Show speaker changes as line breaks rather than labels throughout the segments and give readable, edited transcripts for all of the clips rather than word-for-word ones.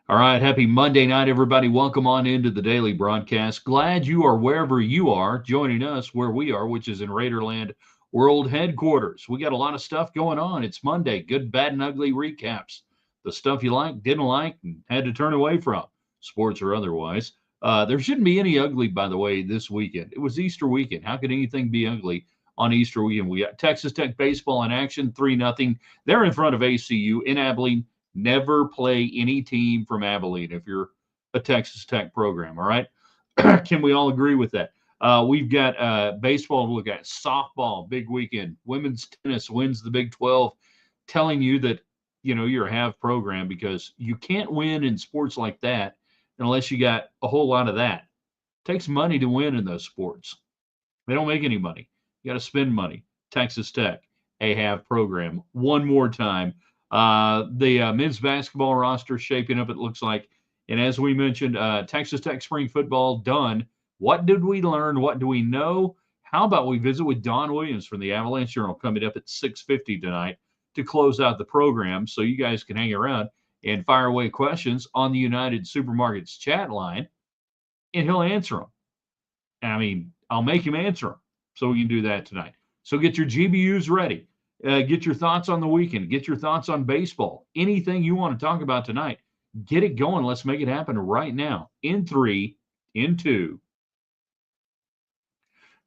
All right, happy Monday night, everybody. Welcome on into the daily broadcast. Glad you are wherever you are, joining us where we are, which is in Raiderland World Headquarters. We got a lot of stuff going on. It's Monday. Good, bad, and ugly recaps. The stuff you like, didn't like, and had to turn away from, sports or otherwise. There shouldn't be any ugly, by the way, this weekend. It was Easter weekend. How could anything be ugly on Easter weekend? We got Texas Tech baseball in action, 3-0. They're in front of ACU in Abilene. Never play any team from Abilene if you're a Texas Tech program. All right. Can we all agree with that? We've got baseball to look at, softball, big weekend. Women's tennis wins the Big 12, telling you that, you're a have program because you can't win in sports like that unless you got a whole lot of that. It takes money to win in those sports. They don't make any money. You got to spend money. Texas Tech, a have program. One more time. The men's basketball roster shaping up, it looks like. And as we mentioned, Texas Tech spring football done. What did we learn? What do we know? How about we visit with Don Williams from the Avalanche-Journal coming up at 6:50 tonight to close out the program so you guys can hang around and fire away questions on the United Supermarkets chat line, and he'll answer them. I mean, I'll make him answer them so we can do that tonight. So get your GBUs ready. Get your thoughts on the weekend. Get your thoughts on baseball. Anything you want to talk about tonight, get it going. Let's make it happen right now. In 3, in 2.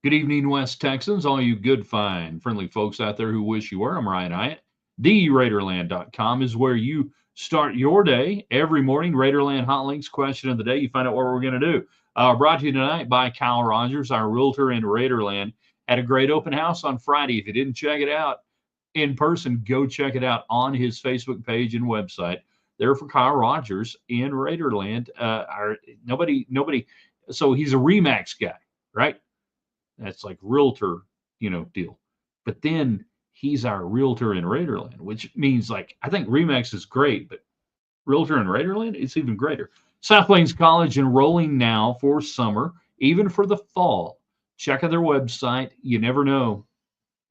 Good evening, West Texans, all you good, fine, friendly folks out there who wish you were. I'm Ryan Hyatt. TheRaiderland.com is where you start your day every morning. Raiderland Hot Links question of the day. You find out what we're going to do. Brought to you tonight by Kyle Rogers, our realtor in Raiderland. Had a great open house on Friday. If you didn't check it out in person, go check it out on his Facebook page and website. There for Kyle Rogers in Raiderland. Nobody. So he's a Remax guy, right? That's like realtor, deal. But then he's our realtor in Raiderland, which means like I think Remax is great, but realtor in Raiderland, it's even greater. South Plains College enrolling now for summer, even for the fall. Check out their website. You never know.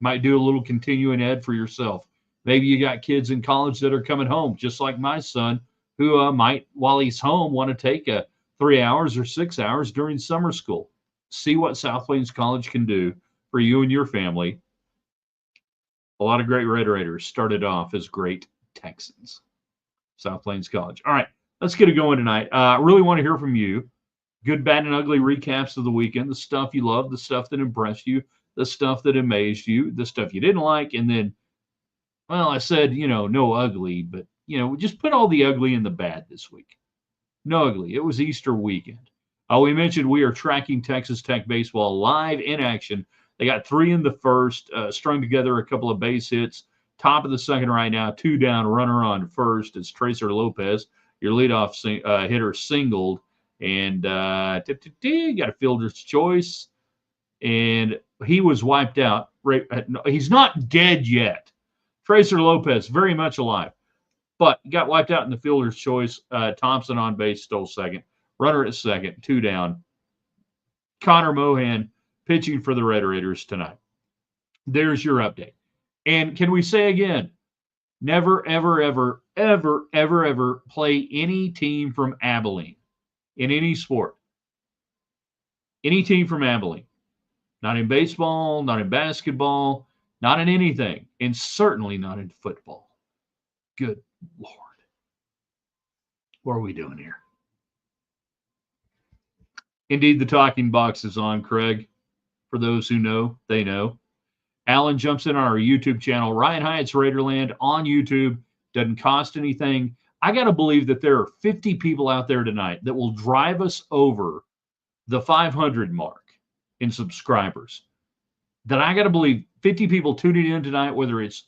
Might do a little continuing ed for yourself. Maybe you got kids in college that are coming home, just like my son, who might, while he's home, want to take 3 hours or 6 hours during summer school. See what South Plains College can do for you and your family. A lot of great Red Raiders started off as great Texans. South Plains College. All right, let's get it going tonight. Really want to hear from you. Good, bad, and ugly recaps of the weekend, the stuff you loved, the stuff that impressed you, the stuff that amazed you, the stuff you didn't like, and then, well, I said, no ugly, but, just put all the ugly and the bad this week. No ugly. It was Easter weekend. We mentioned we are tracking Texas Tech baseball live in action. They got 3 in the first, strung together a couple of base hits. Top of the second right now, 2 down, runner on first. It's Tracer Lopez, your leadoff hitter, singled. And got a fielder's choice. And he was wiped out. He's not dead yet. Tracer Lopez, very much alive. But got wiped out in the fielder's choice. Thompson on base, stole second. Runner at second, 2 down. Connor Mohan pitching for the Red Raiders tonight. There's your update. And can we say again, never, ever, ever, ever, ever, ever play any team from Abilene in any sport. Any team from Abilene. Not in baseball, not in basketball, not in anything, and certainly not in football. Good Lord. What are we doing here? Indeed, the talking box is on, Craig. For those who know, they know. Alan jumps in on our YouTube channel, Ryan Hyatt's Raiderland on YouTube. Doesn't cost anything. I got to believe that there are 50 people out there tonight that will drive us over the 500 mark in subscribers. That I got to believe 50 people tuning in tonight, whether it's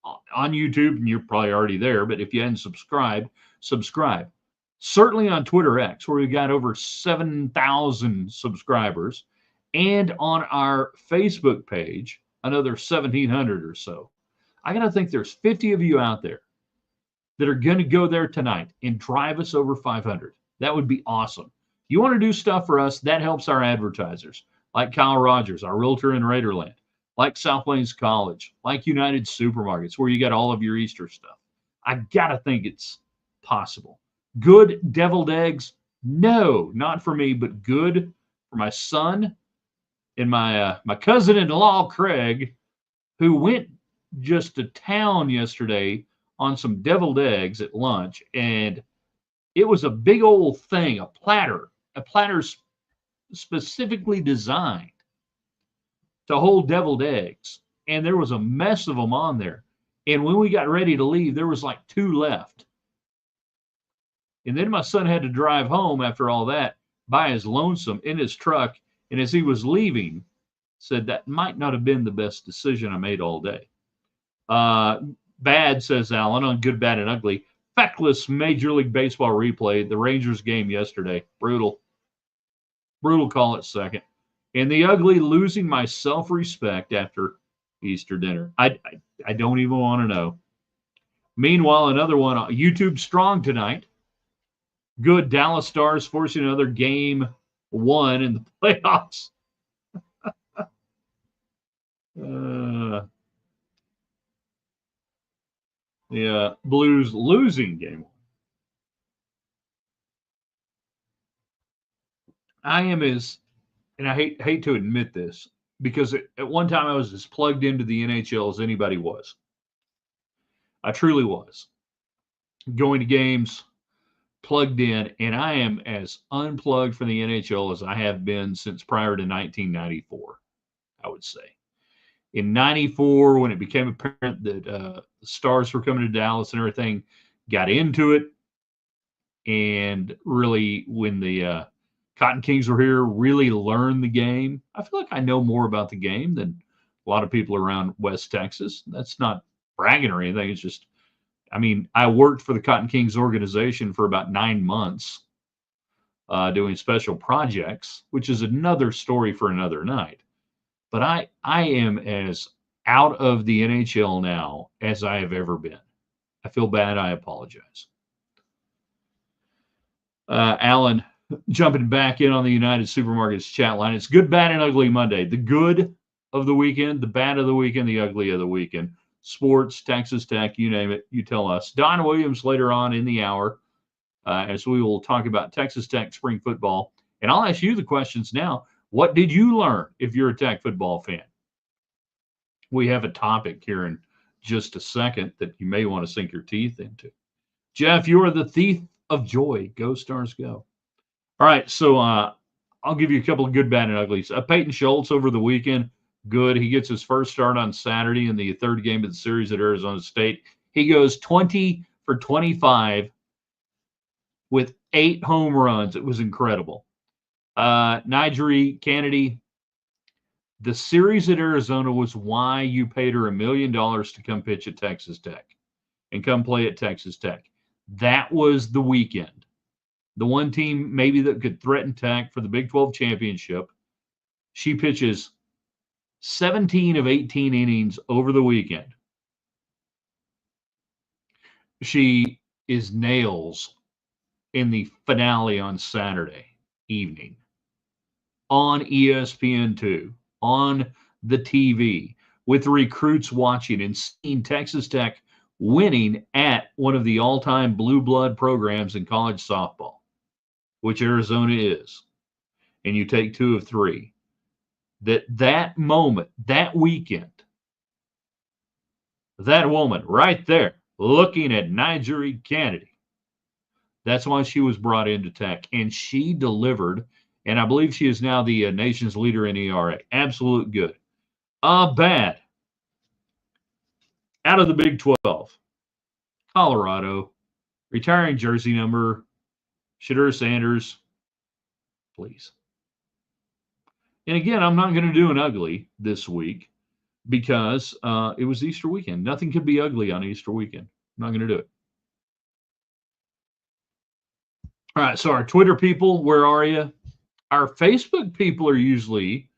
on YouTube, and you're probably already there, but if you hadn't subscribed, subscribe. Certainly on Twitter X, where we've got over 7,000 subscribers, and on our Facebook page, another 1,700 or so. I got to think there's 50 of you out there that are going to go there tonight and drive us over 500. That would be awesome. If you want to do stuff for us, that helps our advertisers, like Kyle Rogers, our realtor in Raiderland, like South Plains College, like United Supermarkets, where you got all of your Easter stuff. I got to think it's possible. Good deviled eggs? No, not for me, but good for my son and my cousin-in-law, Craig, who went just to town yesterday on some deviled eggs at lunch, and it was a big old thing, a platter specifically designed to hold deviled eggs, and there was a mess of them on there. And when we got ready to leave, there was like 2 left. And then my son had to drive home after all that by his lonesome in his truck. And as he was leaving, said that might not have been the best decision I made all day. Bad, says Alan, on Good, Bad, and Ugly. Feckless Major League Baseball replay, the Rangers game yesterday. Brutal. Brutal call it second. And the ugly, losing my self-respect after Easter dinner. I don't even want to know. Meanwhile, another one, YouTube Strong tonight. Good, Dallas Stars forcing another game 1 in the playoffs. The Blues losing game 1. I am and I hate to admit this, because at one time I was as plugged into the NHL as anybody was. I truly was. Going to games, plugged in, and I am as unplugged from the NHL as I have been since prior to 1994, I would say. In 94, when it became apparent that the Stars were coming to Dallas and everything, got into it. And really, when the Cotton Kings were here, really learned the game. I feel like I know more about the game than a lot of people around West Texas. That's not bragging or anything. It's just, I mean, I worked for the Cotton Kings organization for about 9 months doing special projects, which is another story for another night. But I am as out of the NHL now as I have ever been. I feel bad. I apologize. Alan, jumping back in on the United Supermarkets chat line. It's Good, Bad, and Ugly Monday. The good of the weekend, the bad of the weekend, the ugly of the weekend. Sports, Texas Tech, you name it, you tell us. Don Williams later on in the hour, as we will talk about Texas Tech spring football. And I'll ask you the questions now. What did you learn if you're a Tech football fan? We have a topic here in just a second that you may want to sink your teeth into. Jeff, you are the thief of joy. Go Stars, go. All right, so I'll give you a couple of good, bad, and uglies. Peyton Schultz over the weekend, good. He gets his first start on Saturday in the third game of the series at Arizona State. He goes 20 for 25 with 8 home runs. It was incredible. Nigeri Kennedy, the series at Arizona was why you paid her $1 million to come pitch at Texas Tech and come play at Texas Tech. That was the weekend. The one team maybe that could threaten Tech for the Big 12 championship. She pitches 17 of 18 innings over the weekend. She is nails in the finale on Saturday evening on ESPN2, on the TV, with the recruits watching and seeing Texas Tech winning at one of the all-time blue blood programs in college softball, which Arizona is. And you take 2 of 3. That moment, that weekend, that woman right there looking at Nigeri Kennedy, that's why she was brought into Tech. And she delivered, and I believe she is now the nation's leader in ERA. Absolute good. Bad. Out of the Big 12, Colorado, retiring jersey number, Shadur Sanders, please. And again, I'm not going to do an ugly this week because it was Easter weekend. Nothing could be ugly on Easter weekend. I'm not going to do it. All right, so our Twitter people, where are you? Our Facebook people are usually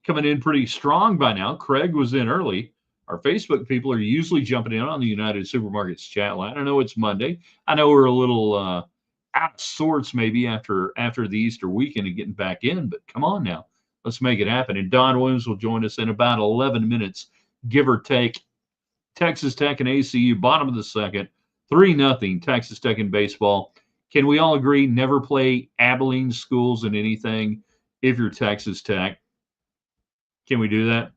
coming in pretty strong by now. Craig was in early. Our Facebook people are usually jumping in on the United Supermarkets chat line. I know it's Monday. I know we're a little out of sorts maybe after the Easter weekend and getting back in, but come on now. Let's make it happen. And Don Williams will join us in about 11 minutes, give or take. Texas Tech and ACU, bottom of the second, 3-0 Texas Tech in baseball. Can we all agree never play Abilene schools in anything if you're Texas Tech? Can we do that?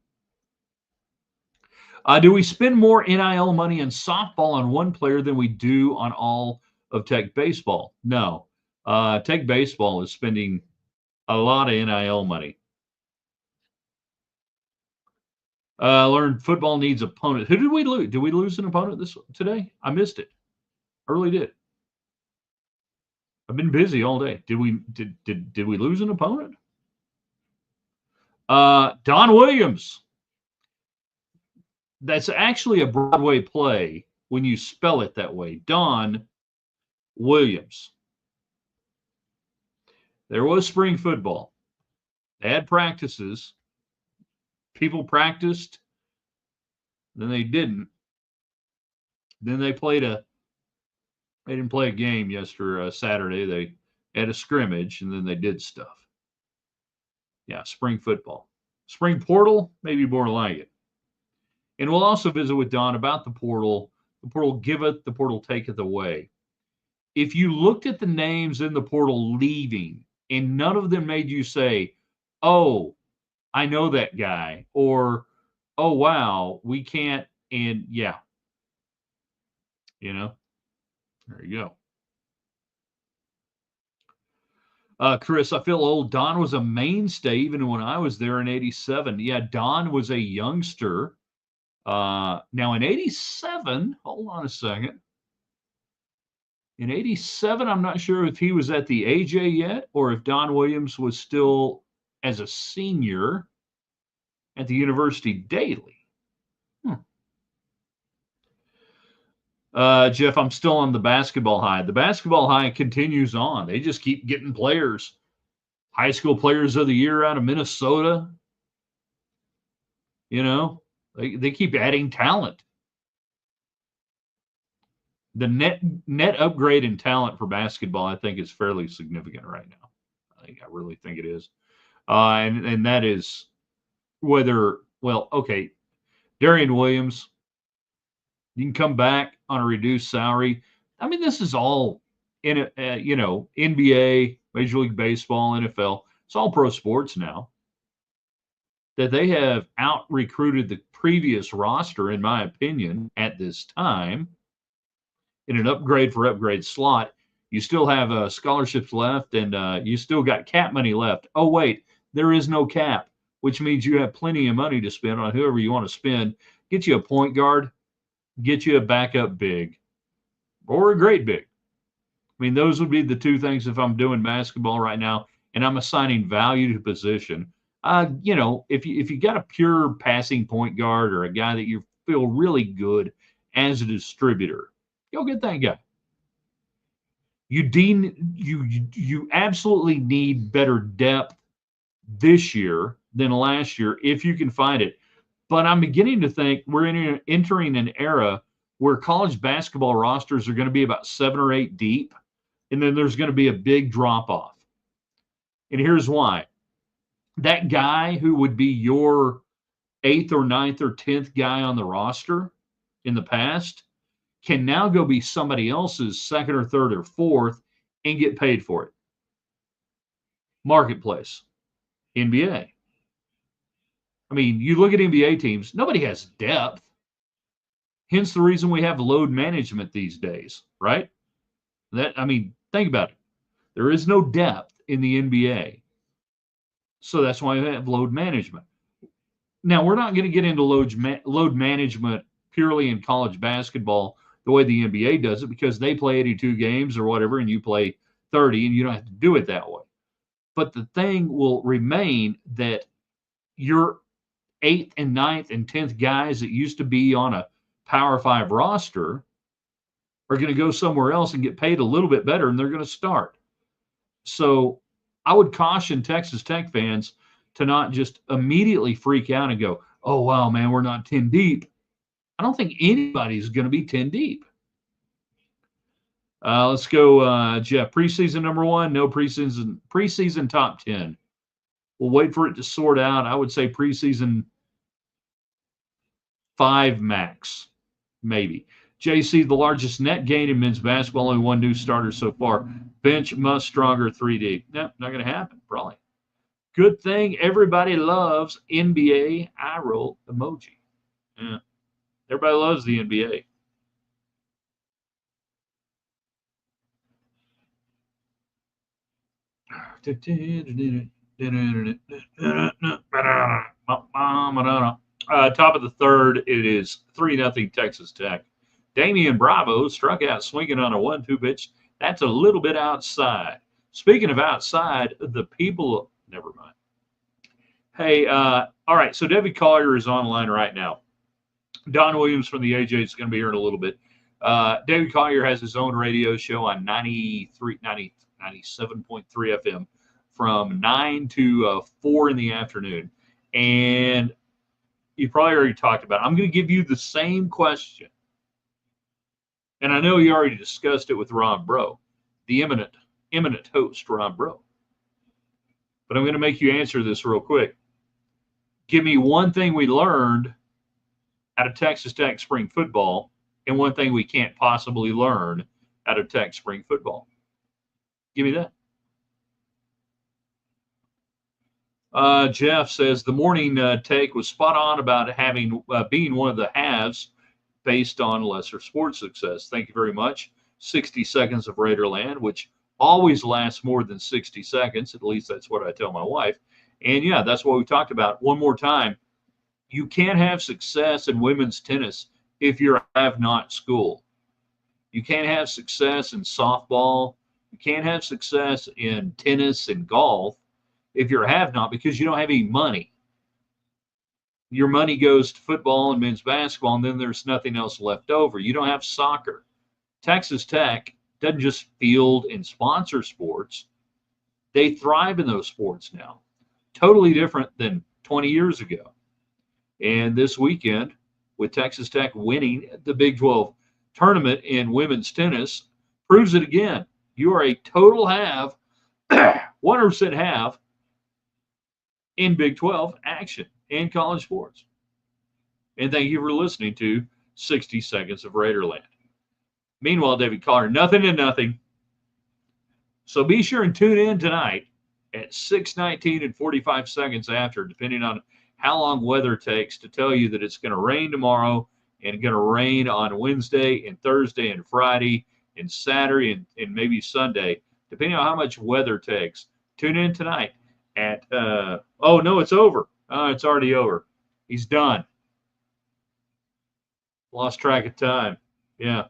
Do we spend more NIL money in softball on one player than we do on all of Tech baseball? No. Tech baseball is spending a lot of NIL money. Learned football needs opponent. Who did we lose? Did we lose an opponent today? I missed it. I really did. I've been busy all day. Did we lose an opponent? Don Williams. That's actually a Broadway play when you spell it that way. Don Williams. There was spring football. They had practices. People practiced. Then they didn't. Then they didn't play a game Saturday. They had a scrimmage, and then they did stuff. Yeah, spring football. Spring portal, maybe more like it. And we'll also visit with Don about the portal. The portal giveth, the portal taketh away. If you looked at the names in the portal leaving, and none of them made you say, oh, I know that guy, or, oh, wow, we can't, and yeah. There you go. Chris, I feel old. Don was a mainstay even when I was there in 87. Yeah, Don was a youngster. Now in 87, hold on a second. In 87, I'm not sure if he was at the AJ yet or if Don Williams was still as a senior at the University Daily. Jeff, I'm still on the basketball high. The basketball high continues on. They just keep getting players. High school players of the year out of Minnesota. They keep adding talent. The net upgrade in talent for basketball, I think, is fairly significant right now. I really think it is. And that is okay, Darian Williams, you can come back on a reduced salary. I mean, this is all in NBA, Major League Baseball, NFL. It's all pro sports now. That they have out-recruited the previous roster, in my opinion, at this time. In an upgrade for upgrade slot, you still have scholarships left, and you still got cap money left. Oh, wait, there is no cap, which means you have plenty of money to spend on whoever you want to spend. Get you a point guard, get you a backup big, or a great big. I mean, those would be the two things if I'm doing basketball right now, and I'm assigning value to position. If you got a pure passing point guard or a guy that you feel really good as a distributor, you'll get that guy. You absolutely need better depth this year than last year if you can find it. But I'm beginning to think we're entering an era where college basketball rosters are going to be about 7 or 8 deep, and then there's going to be a big drop-off. And here's why. That guy who would be your 8th or 9th or 10th guy on the roster in the past can now go be somebody else's 2nd or 3rd or 4th and get paid for it. Marketplace. NBA. I mean, you look at NBA teams, nobody has depth. Hence the reason we have load management these days, right? Think about it. There is no depth in the NBA. So that's why we have load management. Now, we're not going to get into load management purely in college basketball the way the NBA does it, because they play 82 games or whatever, and you play 30, and you don't have to do it that way. But the thing will remain that your 8th and 9th and 10th guys that used to be on a Power 5 roster are going to go somewhere else and get paid a little bit better, and they're going to start. So I would caution Texas Tech fans to not just immediately freak out and go, oh, wow, man, we're not 10 deep. I don't think anybody's going to be 10 deep. Let's go, Jeff. Preseason number 1, no preseason top 10. We'll wait for it to sort out. I would say preseason 5 max, maybe. JC, the largest net gain in men's basketball, only 1 new starter so far. Bench must stronger 3D. No, not going to happen, probably. Good thing everybody loves NBA eye roll emoji. Yeah. Everybody loves the NBA. Top of the third, it is 3-0 Texas Tech. Damian Bravo struck out swinging on a 1-2 pitch. That's a little bit outside. Speaking of outside, the people, never mind. Hey, all right, so Debbie Collier is online right now. Don Williams from the AJ is going to be here in a little bit. David Collier has his own radio show on 97.3 FM from 9 to 4 in the afternoon. And you probably already talked about it. I'm going to give you the same question. And I know you already discussed it with Ron Bro, the eminent host, Ron Bro. But I'm going to make you answer this real quick. Give me one thing we learned out of Texas Tech spring football and one thing we can't possibly learn out of Tech spring football. Give me that. Jeff says the morning take was spot on about having being one of the halves based on lesser sports success. Thank you very much. 60 seconds of Raiderland, which always lasts more than 60 seconds. At least that's what I tell my wife. And yeah, that's what we talked about. One more time. You can't have success in women's tennis if you're a have-not school. You can't have success in softball. You can't have success in tennis and golf if you're a have-not because you don't have any money. Your money goes to football and men's basketball, and then there's nothing else left over. You don't have soccer. Texas Tech doesn't just field and sponsor sports. They thrive in those sports now. Totally different than 20 years ago. And this weekend, with Texas Tech winning the Big 12 tournament in women's tennis, proves it again. You are a total have, 100% have in Big 12 action and college sports. And thank you for listening to 60 Seconds of Raiderland. Meanwhile, David Collier, nothing and nothing. So be sure and tune in tonight at 6:19 and 45 seconds after, depending on how long weather takes, to tell you that it's going to rain tomorrow and going to rain on Wednesday and Thursday and Friday and Saturday and maybe Sunday, depending on how much weather takes. Tune in tonight at, oh, no, it's over. It's already over. He's done. Lost track of time. Yeah,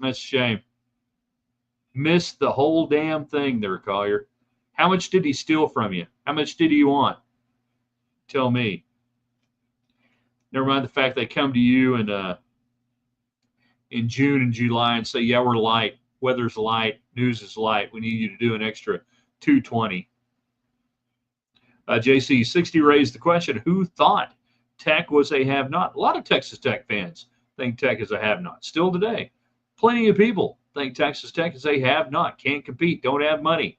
that's a shame. Missed the whole damn thing there, Collier. How much did he steal from you? How much did he want? Tell me. Never mind the fact they come to you in June and July and say, yeah, we're light. Weather's light. News is light. We need you to do an extra 220. JC 60 raised the question, who thought Tech was a have-not? A lot of Texas Tech fans think Tech is a have-not. Still today. Plenty of people think Texas Tech is a have-not. Can't compete. Don't have money.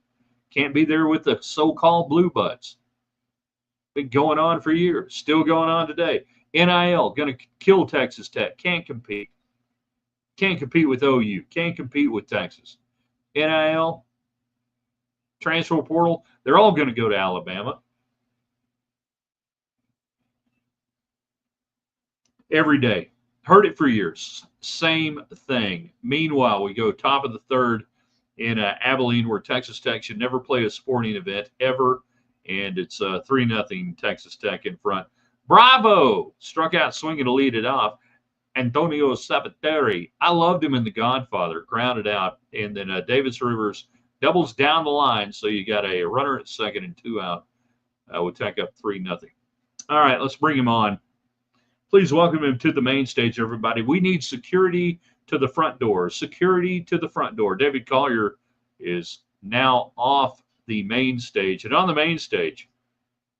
Can't be there with the so-called blue buds. Been going on for years. Still going on today. NIL, going to kill Texas Tech. Can't compete. Can't compete with OU. Can't compete with Texas. NIL, transfer portal, they're all going to go to Alabama. Every day. Heard it for years. Same thing. Meanwhile, we go top of the third in Abilene, where Texas Tech should never play a sporting event ever. And it's 3-0 Texas Tech in front. Bravo! Struck out swinging to lead it off. Antonio Sabateri. I loved him in The Godfather. Grounded out. And then Davis Rivers doubles down the line. So you got a runner at second and 2 out. With Tech up 3-0. All right, let's bring him on. Please welcome him to the main stage, everybody. We need security to the front door. Security to the front door. David Collier is now off the main stage. And on the main stage,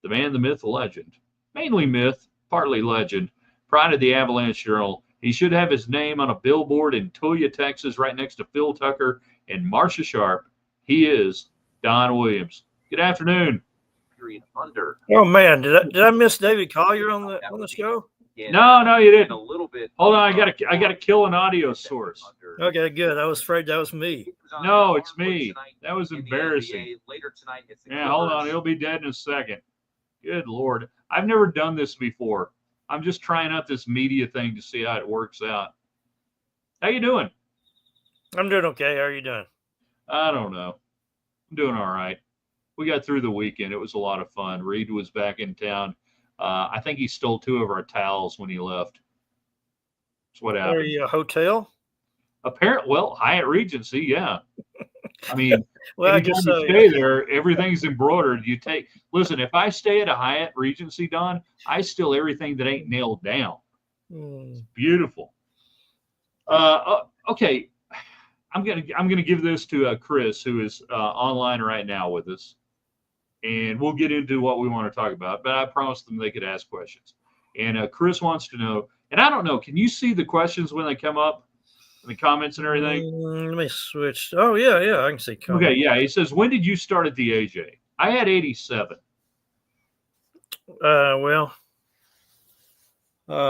the man, the myth, the legend. Mainly myth, partly legend. Pride of the Avalanche-Journal. He should have his name on a billboard in Tulia, Texas, right next to Phil Tucker and Marcia Sharp. He is Don Williams. Good afternoon.
Oh man, did I miss David Collier on the show?
No, you didn't. Hold on, I gotta kill an audio source.
Okay, good. I was afraid that was me.
No, it's me. That was embarrassing. Yeah, hold on. It'll be dead in a second. Good Lord. I've never done this before. I'm just trying out this media thing to see how it works out. How you doing?
I'm doing okay. How are you doing?
I don't know. I'm doing all right. We got through the weekend. It was a lot of fun. Reed was back in town. I think he stole 2 of our towels when he left. That's what happened.
Are you a hotel?
Well, Hyatt Regency, yeah. I mean,
Well, I guess
anytime
so.
you stay there, everything's embroidered. Listen, if I stay at a Hyatt Regency, Don, I steal everything that ain't nailed down. It's beautiful. Okay, I'm gonna give this to Chris, who is online right now with us, and we'll get into what we want to talk about. But I promised them they could ask questions, and Chris wants to know. And I don't know, can you see the questions when they come up, the comments and everything?
Let me switch. Oh yeah, I can see comments.
Okay, yeah. He says, when did you start at the AJ? I had 87.
Well,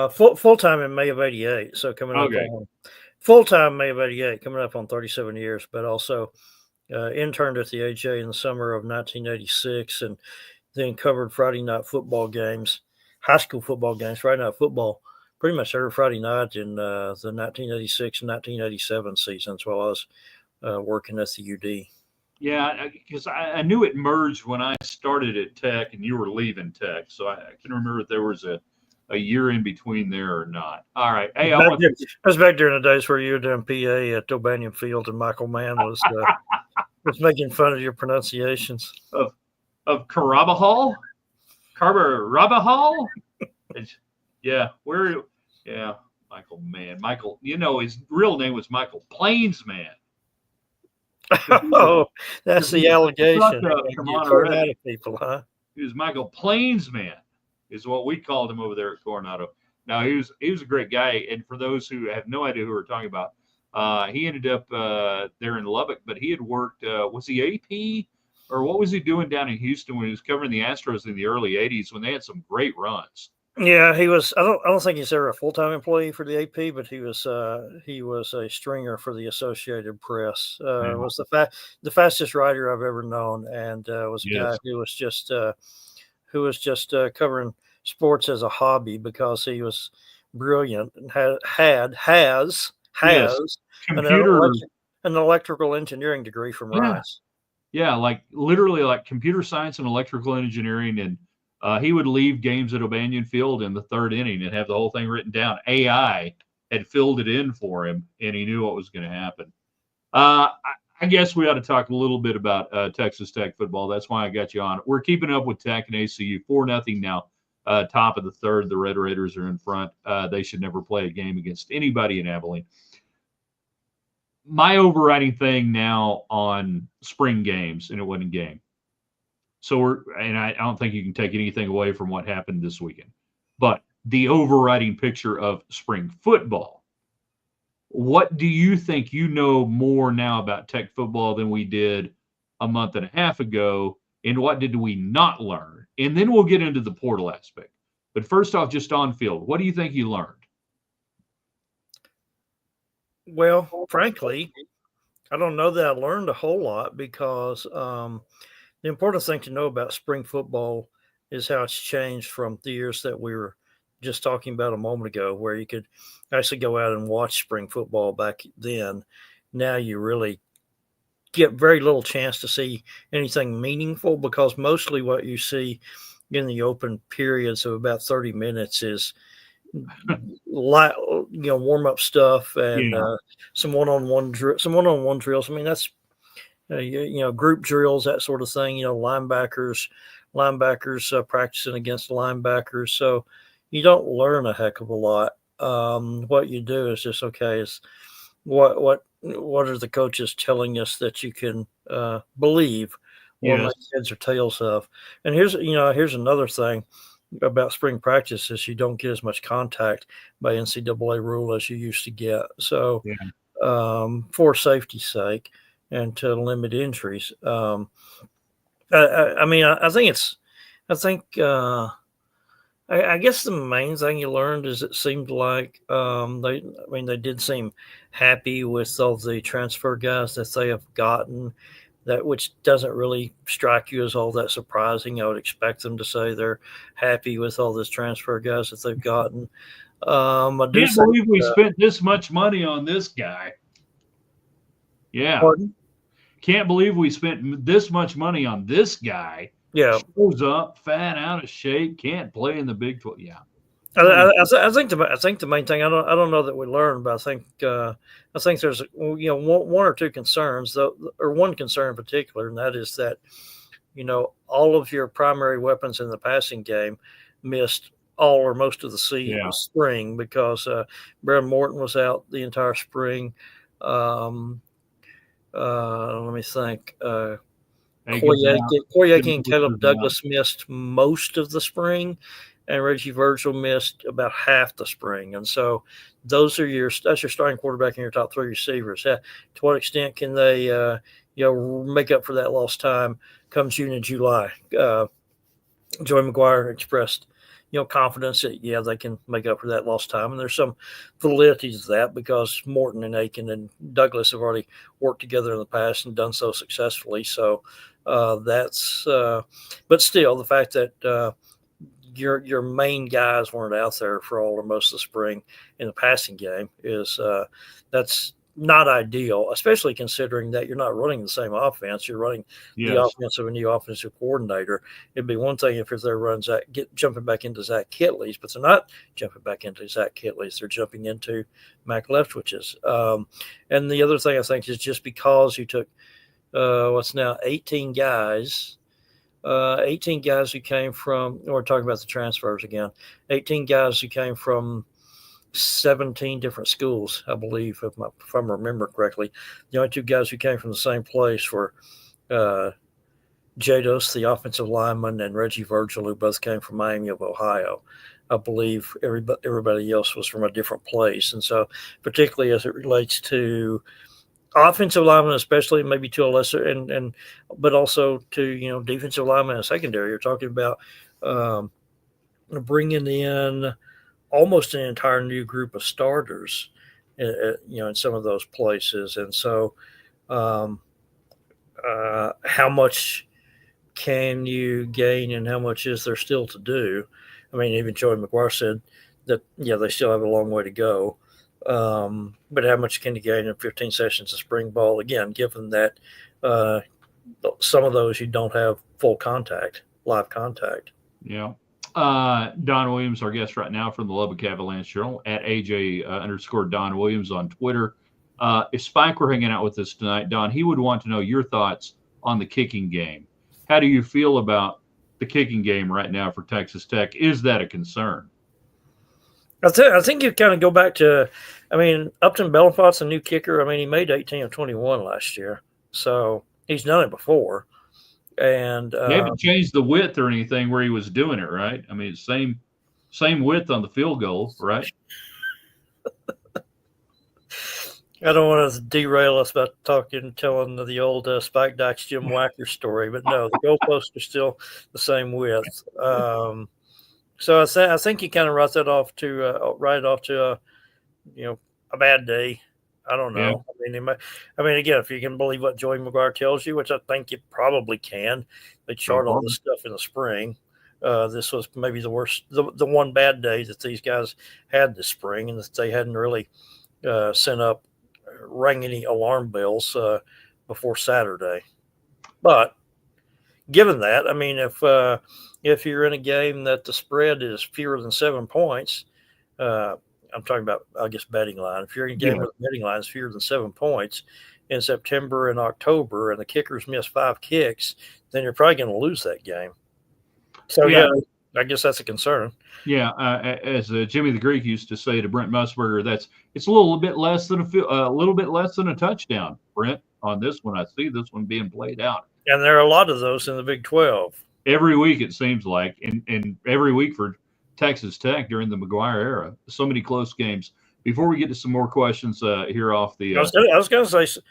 full time in May of '88. So coming up on full time May of '88, coming up on 37 years. But also interned at the AJ in the summer of 1986, and then covered Friday night football games, high school football games, Friday night football, pretty much every Friday night in the 1986 and 1987 seasons while I was working at the UD.
Yeah, because I knew it merged when I started at Tech and you were leaving Tech. So I can remember if there was a year in between there or not. All right. Hey,
I was back during the days where you were doing PA at O'Banion Field and Michael Mann was making fun of your pronunciations.
Of Carabajal? Yeah, Michael Mann. Michael, his real name was Michael Plainsman.
Oh, that's the allegation.
Coronado people, huh? He was Michael Plainsman, is what we called him over there at Coronado. Now he was a great guy, and for those who have no idea who we're talking about, he ended up there in Lubbock, but he had worked. Was he AP or what was he doing down in Houston when he was covering the Astros in the early '80s when they had some great runs?
Yeah, he was. I don't think he's ever a full-time employee for the AP, but he was a stringer for the Associated Press. Was the fastest writer I've ever known, and was a guy who was just covering sports as a hobby because he was brilliant and has an electrical engineering degree from Rice.
Yeah, like literally like computer science and electrical engineering, and he would leave games at O'Banion Field in the third inning and have the whole thing written down. AI had filled it in for him, and he knew what was going to happen. I guess we ought to talk a little bit about Texas Tech football. That's why I got you on. We're keeping up with Tech and ACU 4-0 now. Top of the third, the Red Raiders are in front. They should never play a game against anybody in Abilene. My overriding thing now on spring games, and it wasn't a game. So I don't think you can take anything away from what happened this weekend. But the overriding picture of spring football, what do you think you know more now about Tech football than we did a month and a half ago? And what did we not learn? And then we'll get into the portal aspect. But first off, just on field, what do you think you learned?
Well, frankly, I don't know that I learned a whole lot because the important thing to know about spring football is how it's changed from the years that we were just talking about a moment ago, where you could actually go out and watch spring football back then. Now you really get very little chance to see anything meaningful because mostly what you see in the open periods of about 30 minutes is warm up stuff and some one-on-one drills. I mean, that's group drills, that sort of thing. Linebackers practicing against linebackers. So you don't learn a heck of a lot. What you do is just is what are the coaches telling us that you can believe or make heads or tails of. And here's another thing about spring practice is you don't get as much contact by NCAA rule as you used to get. So for safety's sake and to limit injuries, I think I guess the main thing you learned is it seemed like they did seem happy with all the transfer guys that they have gotten, that which doesn't really strike you as all that surprising. I would expect them to say they're happy with all these transfer guys that they've gotten. I do
Can't believe we spent this much money on this guy. Yeah.
Pardon?
Can't believe we spent this much money on this guy.
Yeah.
Shows up fat, out of shape, can't play in the Big 12. Yeah.
I think the main thing I don't know that we learned, but I think there's one or two concerns, though, or one concern in particular, and that is that all of your primary weapons in the passing game missed all or most of the spring because Brad Morton was out the entire spring. Let me think. Koyeki and Caleb Douglas missed most of the spring, and Reggie Virgil missed about half the spring. And so that's your starting quarterback and your top three receivers. To what extent can they make up for that lost time come June and July? Joey McGuire expressed confidence that they can make up for that lost time, and there's some validity to that because Morton and Aiken and Douglas have already worked together in the past and done so successfully. So but still, the fact that your main guys weren't out there for all or most of the spring in the passing game is that's not ideal, especially considering that you're not running the same offense. You're running the offense of a new offensive coordinator. It'd be one thing if they're running jumping back into Zach Kitley's, but they're not jumping back into Zach Kitley's. They're jumping into Mac Leftwich's. And the other thing I think is just because you took what's now 18 guys who came from, we're talking about the transfers again, 18 guys who came from 17 different schools, I believe, if I remember correctly. The only two guys who came from the same place were Jados, the offensive lineman, and Reggie Virgil, who both came from Miami of Ohio. I believe everybody else was from a different place. And so particularly as it relates to offensive linemen, especially maybe to a lesser but also to, defensive linemen and secondary, you're talking about bringing in almost an entire new group of starters, in some of those places. And so how much can you gain and how much is there still to do? I mean, even Joey McGuire said that, they still have a long way to go. But how much can you gain in 15 sessions of spring ball? Again, given that some of those you don't have live contact.
Yeah. Don Williams, our guest right now from the Lubbock Avalanche-Journal, at AJ_Don Williams on Twitter. If Spike were hanging out with us tonight, Don, he would want to know your thoughts on the kicking game. How do you feel about the kicking game right now for Texas Tech? Is that a concern?
I think you kind of go back to, Upton Bellefont's a new kicker. He made 18 of 21 last year. So he's done it before. And
they haven't changed the width or anything where he was doing it, right? Same width on the field goal, right?
I don't want to derail us about telling the old Spike Dykes Jim Wacker story, but no, the goalposts are still the same width. So I think you kind of write it off to a bad day. I don't know. Yeah. Again, if you can believe what Joey McGuire tells you, which I think you probably can, they chart all this stuff in the spring. This was maybe the worst, the one bad day that these guys had this spring, and that they hadn't really rang any alarm bells before Saturday. But given that, if you're in a game that the spread is fewer than 7 points, I'm talking about, I guess, betting line. If you're in a game where the betting line is fewer than 7 points in September and October, and the kickers miss 5 kicks, then you're probably going to lose that game. So I guess that's a concern.
Yeah, as Jimmy the Greek used to say to Brent Musburger, it's a little bit less than a touchdown, Brent. On this one, I see this one being played out,
and there are a lot of those in the Big 12
every week. It seems like, and every week for Texas Tech during the McGuire era. So many close games. Before we get to some more questions here off the,
I was going to say,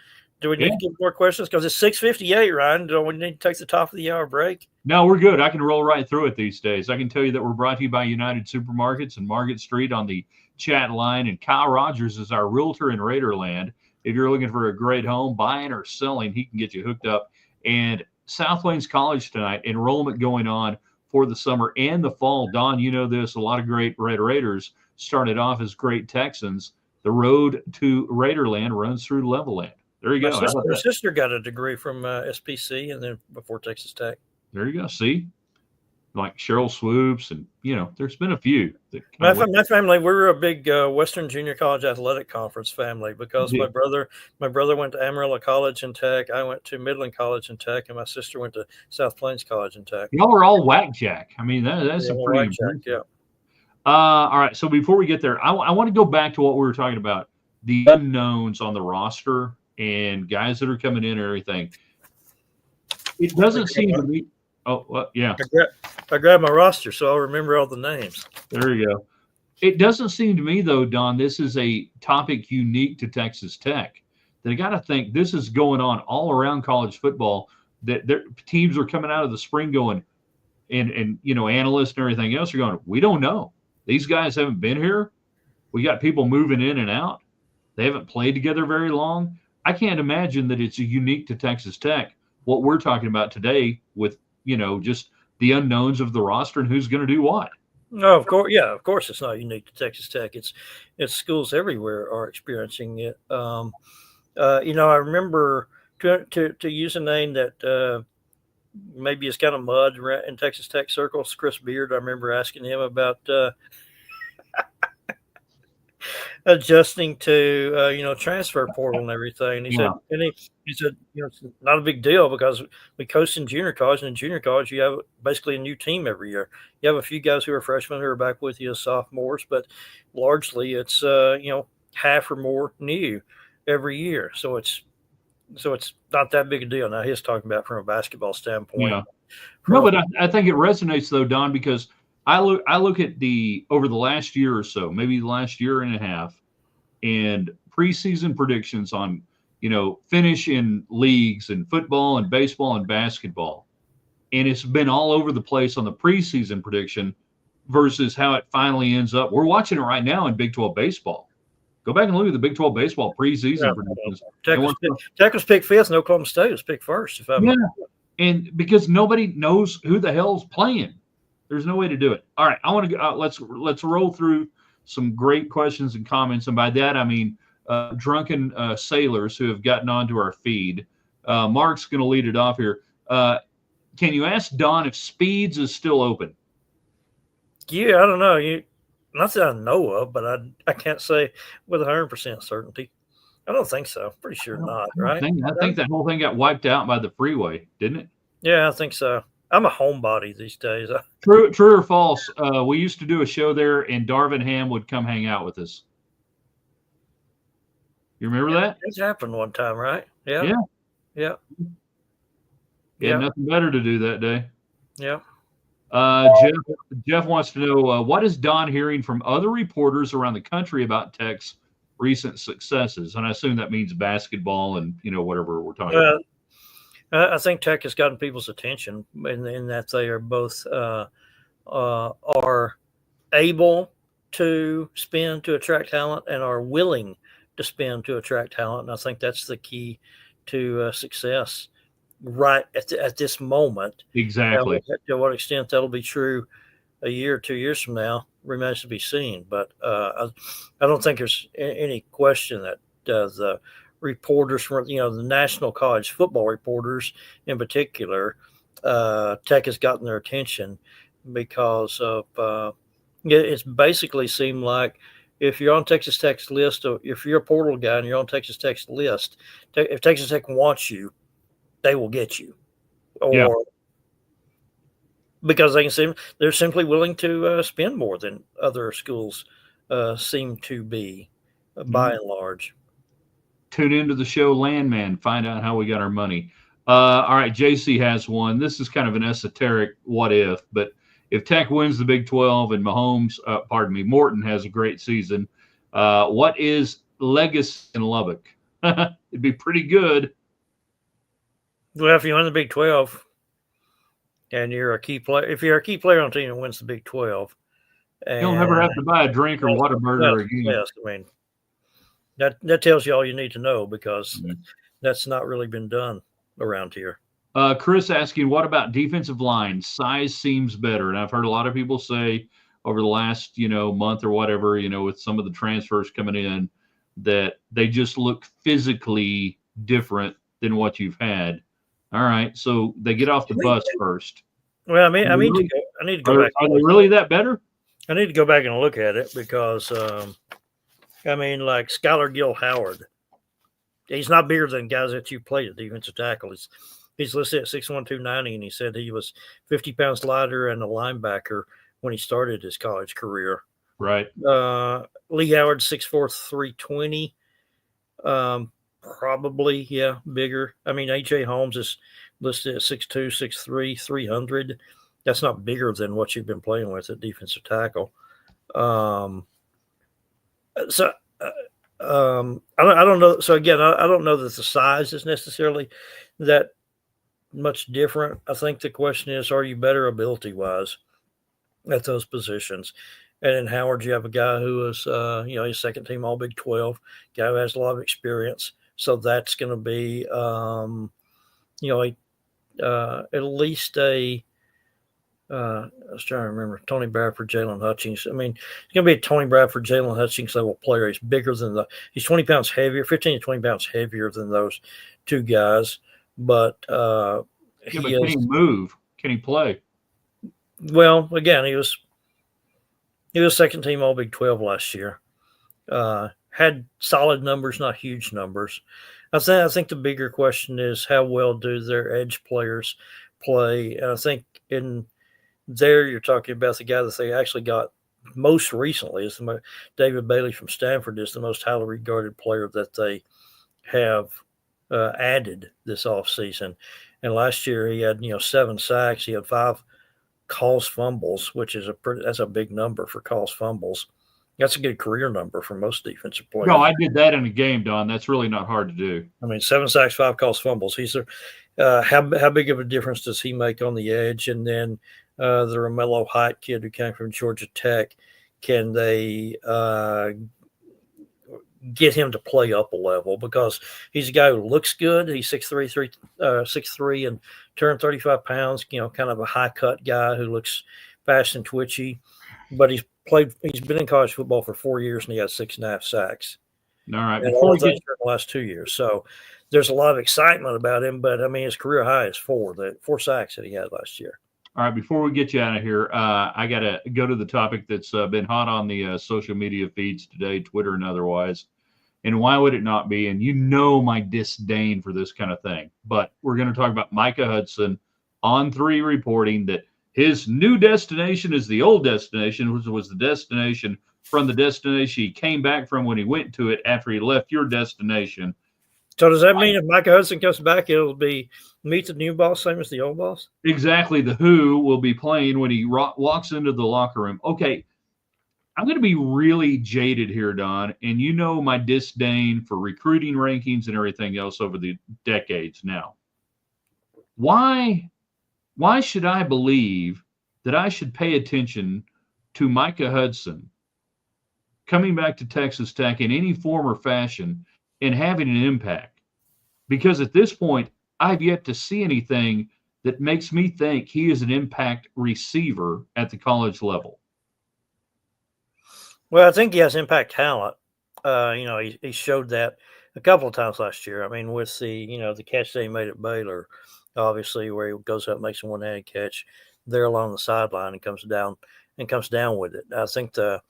Do we need to get more questions? Because it's 6:58, Ryan. Do we need to take the top of the hour break?
No, we're good. I can roll right through it these days. I can tell you that we're brought to you by United Supermarkets and Market Street on the chat line. And Kyle Rogers is our realtor in Raiderland. If you're looking for a great home, buying or selling, he can get you hooked up. And South Plains College tonight, enrollment going on for the summer and the fall. Don, you know this. A lot of great Red Raiders started off as great Texans. The road to Raiderland runs through Levelland. There you go.
My sister got a degree from SPC and then before Texas Tech.
There you go. See, like Cheryl Swoops, and there's been a few.
My family, we were a big Western Junior College Athletic Conference family because my brother went to Amarillo College and Tech. I went to Midland College and Tech, and my sister went to South Plains College and Tech.
Y'all are all whack jack. I mean, that's a pretty
impressive. Yeah.
All right. So before we get there, I want to go back to what we were talking about, the unknowns on the roster and guys that are coming in and everything. It doesn't seem to me. Oh, well, yeah.
I grabbed my roster, so I'll remember all the names.
There you go. It doesn't seem to me, though, Don, this is a topic unique to Texas Tech. They got to think this is going on all around college football, that their teams are coming out of the spring going, and analysts and everything else are going, we don't know. These guys haven't been here. We got people moving in and out. They haven't played together very long. I can't imagine that it's unique to Texas Tech, what we're talking about today with, just the unknowns of the roster and who's going to do what.
No, of course. Yeah, of course it's not unique to Texas Tech. It's schools everywhere are experiencing it. I remember to use a name that maybe is kind of mud in Texas Tech circles, Chris Beard. I remember asking him about adjusting to transfer portal and everything. He said it's not a big deal because we coach in junior college, and in junior college you have basically a new team every year. You have a few guys who are freshmen who are back with you as sophomores, but largely it's half or more new every year. So it's not that big a deal. Now he's talking about from a basketball standpoint.
Yeah. No, but I think it resonates though, Don, because I look at over the last year or so, maybe the last year and a half, and preseason predictions on, finish in leagues and football and baseball and basketball. And it's been all over the place on the preseason prediction versus how it finally ends up. We're watching it right now in Big 12 baseball. Go back and look at the Big 12 baseball preseason predictions.
Tech was picked fifth and Oklahoma State was picked first.
And because nobody knows who the hell's playing. There's no way to do it. All right, I want to go. Let's roll through some great questions and comments, and by that I mean drunken sailors who have gotten onto our feed. Mark's going to lead it off here. Can you ask Don if Speeds is still open?
Yeah, I don't know. Not that I know of, but I can't say with 100% certainty. I don't think so. Pretty sure not. Right?
I think that whole thing got wiped out by the freeway, didn't it?
Yeah, I think so. I'm a homebody these days.
True or false? We used to do a show there, and Darvin Ham would come hang out with us. You remember that?
It's happened one time, right?
Yeah. Nothing better to do that day.
Yeah.
Jeff wants to know what is Don hearing from other reporters around the country about Tech's recent successes, and I assume that means basketball and whatever we're talking about.
I think Tech has gotten people's attention in that they are both are able to spend to attract talent and are willing to spend to attract talent. And I think that's the key to success right at this moment.
Exactly.
To what extent that'll be true a year or 2 years from now remains to be seen. But I don't think there's any question that the reporters from the national college football reporters in particular, Tech has gotten their attention because of it's basically seemed like if you're on Texas Tech's list, or if you're a portal guy and you're on Texas Tech's list, if Texas Tech wants you, they will get you, because they're simply willing to spend more than other schools seem to be, by and large.
Tune into the show Landman, find out how we got our money. All right, JC has one. This is kind of an esoteric what if, but if Tech wins the Big 12 and Morton has a great season, what is legacy in Lubbock? It'd be pretty good.
Well, if you win the Big 12 and you're a key player, if you're a key player on a team that wins the Big 12,
You'll never have to buy a drink or Whataburger again.
Yes, I mean that tells you all you need to know, because that's not really been done around here.
Chris asking, what about defensive line? Size seems better. And I've heard a lot of people say over the last, month or whatever, with some of the transfers coming in, that they just look physically different than what you've had. All right. So they get off the bus first.
Well, I need to go back.
Are they really that better?
I need to go back and look at it, because, like Skylar Gill Howard, he's not bigger than guys that you played at defensive tackle. He's listed at 6'1", 290, and he said he was 50 pounds lighter and a linebacker when he started his college career.
Right.
Lee Howard, 6'4", 320. Probably, yeah, bigger. A.J. Holmes is listed at 6'2", 6'3", 300. That's not bigger than what you've been playing with at defensive tackle. I don't know. So again, I don't know that the size is necessarily that much different. I think the question is, are you better ability-wise at those positions? And in Howard, you have a guy who is, he's second team All Big 12, guy who has a lot of experience. So that's going to be, at least a. I was trying to remember Tony Bradford, Jalen Hutchings. It's going to be a Tony Bradford, Jalen Hutchings level player. He's bigger than he's 20 pounds heavier, 15 to 20 pounds heavier than those two guys. But
can he move? Can he play?
Well, again, he was second team All Big 12 last year. Had solid numbers, not huge numbers. I think the bigger question is, how well do their edge players play? And I think in there you're talking about the guy that they actually got most recently is David Bailey from Stanford, is the most highly regarded player that they have added this offseason. And last year he had 7 sacks. He had 5 calls fumbles, which is that's a big number for calls fumbles. That's a good career number for most defensive players.
No, I did that in a game, Don. That's really not hard to do.
7 sacks, 5 calls fumbles. He's how big of a difference does he make on the edge? And then the Romello Height kid who came from Georgia Tech, can they get him to play up a level? Because he's a guy who looks good. He's 6'3", and turned 35 pounds, kind of a high cut guy who looks fast and twitchy, but he's been in college football for 4 years and he got 6.5 sacks.
All right.
And all in the last 2 years. So there's a lot of excitement about him, but his career high is 4 sacks that he had last year.
All right, before we get you out of here, I got to go to the topic that's been hot on the social media feeds today, Twitter and otherwise. And why would it not be? And my disdain for this kind of thing. But we're going to talk about Micah Hudson on 3 reporting that his new destination is the old destination, which was the destination from the destination he came back from when he went to it after he left your destination.
So does that mean if Micah Hudson comes back, it'll be meet the new boss, same as the old boss?
Exactly. The Who will be playing when he walks into the locker room. Okay, I'm going to be really jaded here, Don, and my disdain for recruiting rankings and everything else over the decades now. Why should I believe that I should pay attention to Micah Hudson coming back to Texas Tech in any form or fashion and having an impact? Because at this point, I've yet to see anything that makes me think he is an impact receiver at the college level.
Well, I think he has impact talent. He showed that a couple of times last year. With the catch that he made at Baylor, obviously, where he goes up, makes a one-handed catch there along the sideline and comes down with it. I think the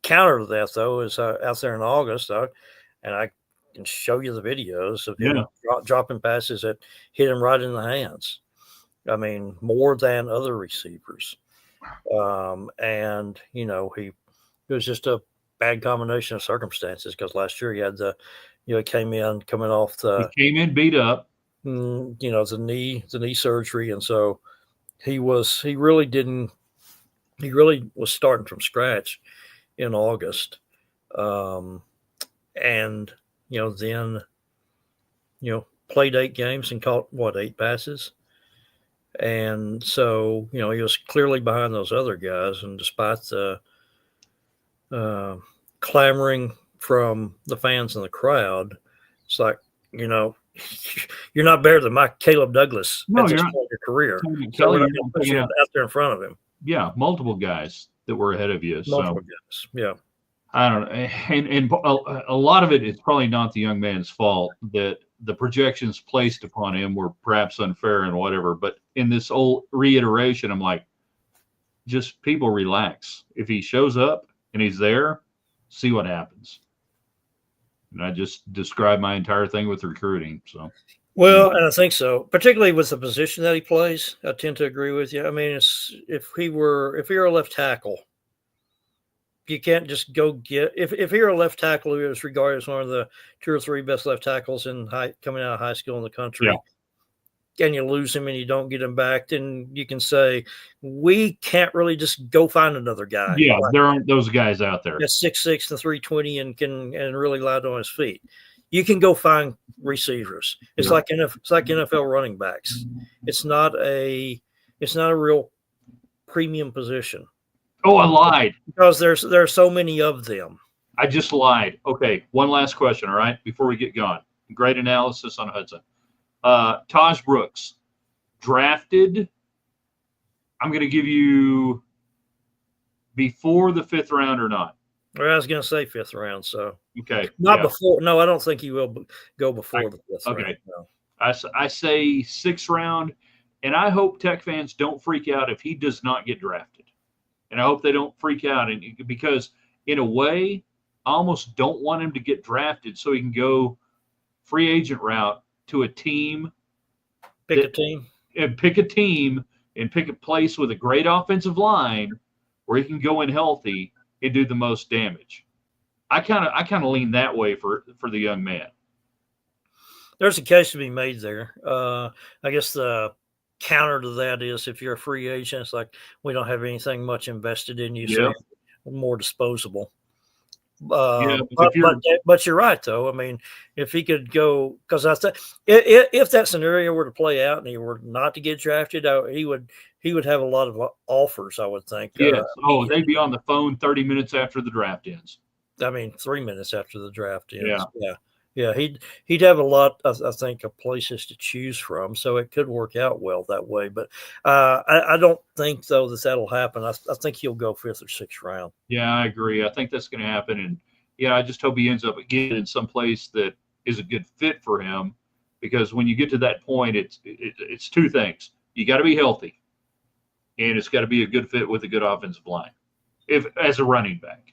counter to that, though, is out there in August, and I can show you the videos of him dropping passes that hit him right in the hands. More than other receivers. And he was just a bad combination of circumstances, because last year he had he came in beat up, the knee surgery. And so he really was starting from scratch in August. And then, played 8 games and caught, 8 passes. And so, he was clearly behind those other guys. And despite the clamoring from the fans and the crowd, it's like, you're not better than Caleb Douglas at this point in your career. So we're not going to put you out there in front of him.
Yeah, multiple guys that were ahead of you.
Multiple guys, yeah.
I don't know. And a lot of it is probably not the young man's fault that the projections placed upon him were perhaps unfair and whatever. But in this old reiteration, I'm like, just people relax. If he shows up and he's there, see what happens. And I just described my entire thing with recruiting. So,
well, and I think so, particularly with the position that he plays. I tend to agree with you. I mean, if you're a left tackle, you can't just go get if you're a left tackle who is regarded as one of the 2 or 3 best left tackles coming out of high school in the country. Yeah. And you lose him and you don't get him back, then you can say, we can't really just go find another guy.
Yeah, there aren't those guys out there.
That's 6'6" and 320 and can really light on his feet. You can go find receivers. It's like NFL running backs. It's not a real premium position.
Oh, I lied.
Because there are so many of them.
I just lied. Okay, one last question, all right, before we get going. Great analysis on Hudson. Taj Brooks, drafted, I'm going to give you before the 5th round or not?
Well, I was going to say 5th round, so.
Okay.
Not before. No, I don't think he will go before the 5th round.
Okay.
No.
I say 6th round, and I hope Tech fans don't freak out if he does not get drafted. And I hope they don't freak out because, in a way, I almost don't want him to get drafted so he can go free agent route to a team.
Pick a team
and pick a place with a great offensive line where he can go in healthy and do the most damage. I kind of lean that way for the young man.
There's a case to be made there. I guess the counter to that is if you're a free agent, it's like we don't have anything much invested in you, so you're more disposable. But you're right, though. I mean, if he could go, because I think if that scenario were to play out and he were not to get drafted, he would have a lot of offers, I would think.
Yes. They'd be on the phone 30 minutes after the draft ends.
I mean, 3 minutes after the draft ends. Yeah. He'd have a lot, I think, of places to choose from, so it could work out well that way. But I don't think, though, that'll happen. I think he'll go 5th or 6th round.
Yeah, I agree. I think that's going to happen, and I just hope he ends up again in some place that is a good fit for him. Because when you get to that point, it's 2 things: you got to be healthy, and it's got to be a good fit with a good offensive line. If as a running back,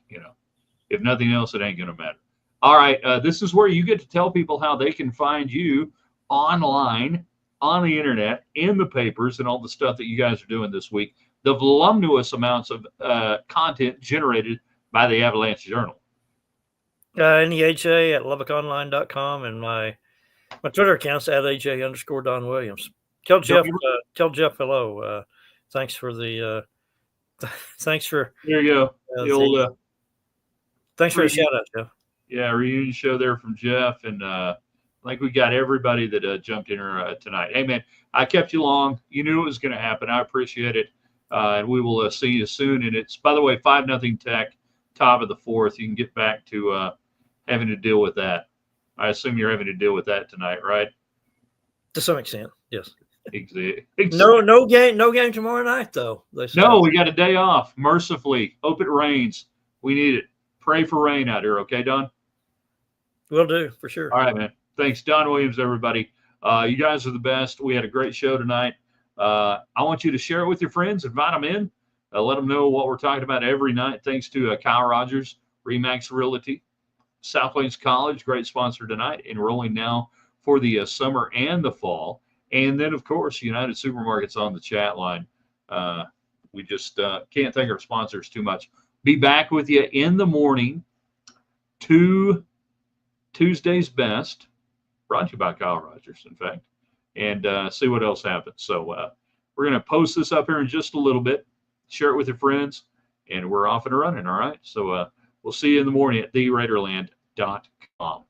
if nothing else, it ain't going to matter. All right, this is where you get to tell people how they can find you online, on the internet, in the papers, and all the stuff that you guys are doing this week. The voluminous amounts of content generated by the Avalanche-Journal.
NEHA at LubbockOnline.com, and my Twitter account's at AJ_Don Williams. Tell Jeff hello. Thanks for the thanks for
there you go.
Thanks for the shout out, Jeff.
Yeah, reunion show there from Jeff, and I think we got everybody that jumped in here tonight. Hey, man, I kept you long. You knew it was going to happen. I appreciate it, and we will see you soon. And it's, by the way, 5-0 Tech, top of the 4th. You can get back to having to deal with that. I assume you're having to deal with that tonight, right?
To some extent, yes.
Exactly.
No game tomorrow night, though.
No, we got a day off. Mercifully, hope it rains. We need it. Pray for rain out here, okay, Don?
Will do, for sure.
All right, man. Thanks, Don Williams, everybody. You guys are the best. We had a great show tonight. I want you to share it with your friends, invite them in, let them know what we're talking about every night. Thanks to Kyle Rogers, Remax Realty, South Plains College, great sponsor tonight, enrolling now for the summer and the fall. And then, of course, United Supermarkets on the chat line. We just can't thank our sponsors too much. Be back with you in the morning, Tuesday's Best, brought to you by Kyle Rogers, in fact, and see what else happens. So we're going to post this up here in just a little bit, share it with your friends, and we're off and running, all right? So we'll see you in the morning at theraiderland.com.